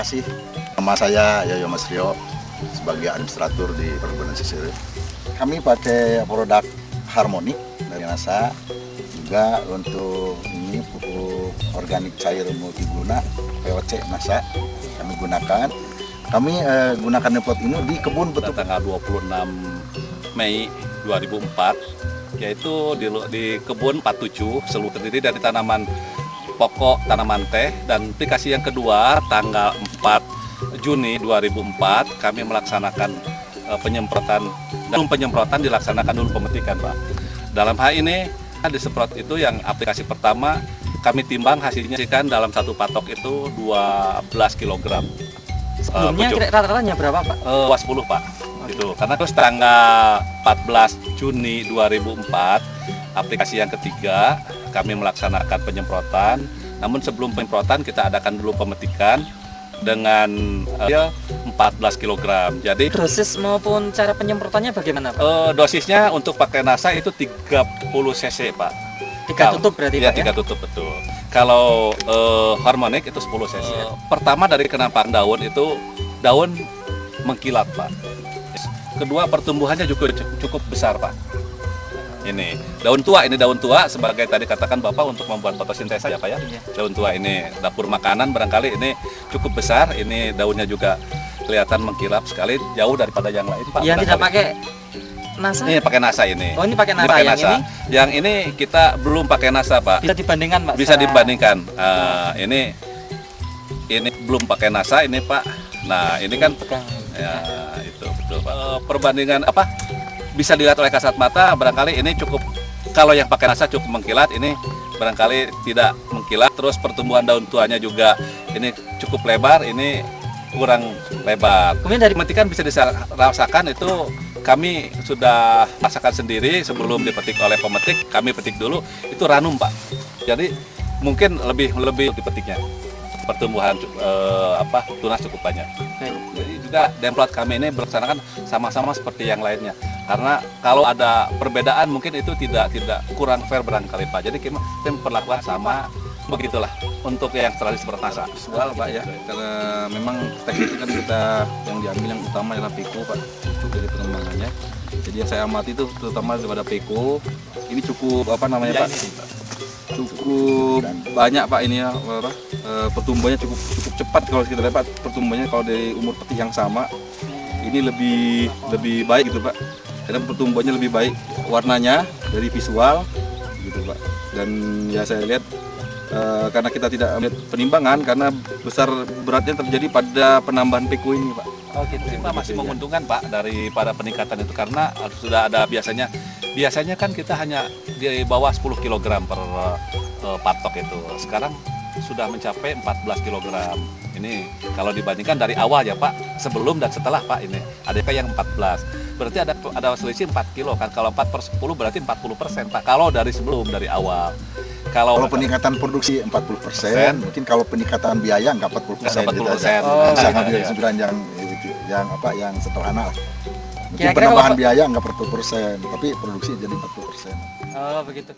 kasih. Nama saya Yoyo Mas Rio sebagai administrator di perkebunan sisir. Kami pakai produk Harmonic dari NASA, juga untuk ini pupuk organik cair multiguna POC NASA kami gunakan. Kami gunakan nemplot ini di kebun betul. Tanggal 26 Mei 2004, yaitu di kebun 47 seluruh terdiri dari tanaman pokok, tanaman teh. Dan aplikasi yang kedua tanggal 4 Juni 2004 kami melaksanakan penyemprotan, dan penyemprotan dilaksanakan dulu pemetikan, Pak. Dalam hal ini disemprot itu yang aplikasi pertama kami timbang hasilnya kan dalam satu patok itu 12 kg. Sebelumnya rata-ratanya berapa, Pak? 10, Pak. Itu karena terus tanggal 14 Juni 2004 aplikasi yang ketiga kami melaksanakan penyemprotan. Namun sebelum penyemprotan kita adakan dulu pemetikan dengan 14 kg. Jadi Dosis maupun cara penyemprotannya bagaimana, Pak? dosisnya untuk pakai NASA itu 30 cc, Pak. 3 tutup berarti, ya, Pak, ya? 3 tutup, betul. Kalau Harmonic itu 10 cc. Pertama dari kenampakan daun itu daun mengkilat, Pak. Kedua pertumbuhannya juga cukup besar, Pak. Ini daun tua sebagai tadi katakan Bapak untuk membuat fotosintesa ya, Pak ya. Iya. Daun tua ini dapur makanan barangkali ini cukup besar. Ini daunnya juga kelihatan mengkilap sekali, jauh daripada yang lain, Pak. Yang tidak pakai NASA? Ini pakai NASA ini. Oh, ini pakai NASA. pakai Yang NASA. ini Yang ini kita belum pakai NASA, Pak. bisa dibandingkan, Pak? Bisa secara- dibandingkan. Ini belum pakai NASA ini, Pak. Nah, ini kan Pegang. ya itu betul, Pak. Perbandingan apa? Bisa dilihat oleh kasat mata, barangkali ini cukup, kalau yang pakai NASA cukup mengkilat, ini barangkali tidak mengkilat. Terus pertumbuhan daun tuanya juga ini cukup lebar, ini kurang lebar. Kemudian dari Metikan bisa dirasakan itu kami sudah rasakan sendiri sebelum dipetik oleh pemetik. Kami petik dulu itu ranum, Pak. Jadi mungkin lebih dipetiknya. Pertumbuhan tunas cukup banyak. Jadi juga demplot kami ini berlaksanakan sama-sama seperti yang lainnya. Karena kalau ada perbedaan mungkin itu tidak kurang fair barangkali, Pak. Jadi kita memperlakukan sama, begitulah untuk yang tradisi bertasa. Soal, Pak ya, karena memang teknik kan kita yang diambil yang utama adalah peko, Pak, untuk dari pengembangannya. Jadi yang saya amati itu terutama daripada peko ini cukup Pak, cukup banyak, Pak, ini ya, pertumbuhannya cukup cepat. Kalau kita lihat, Pak, pertumbuhannya kalau dari umur peti yang sama ini lebih baik gitu, Pak. Karena pertumbuhannya lebih baik, warnanya dari visual gitu, Pak. Dan ya saya lihat karena kita tidak melihat penimbangan karena besar beratnya terjadi pada penambahan peko ini, Pak. Oh gitu, Pak, masih menguntungkan, Pak, daripada peningkatan itu karena sudah ada biasanya kan kita hanya di bawah 10 kg per patok itu. Sekarang sudah mencapai 14 kg. Ini kalau dibandingkan dari awal ya, Pak, sebelum dan setelah, Pak, ini ada yang 14. Berarti ada selisih 4 kilo kan. Kalau 4/10 berarti 40%, Pak. Kalau dari awal. Kalau peningkatan produksi 40%, mungkin kalau peningkatan biaya nggak 40%. 40%. Bisa ngambil kesimpulan yang sederhana lah. Mungkin Kira-kira penambahan kalau- biaya nggak 40%, tapi produksi jadi 40%. Oh, begitu.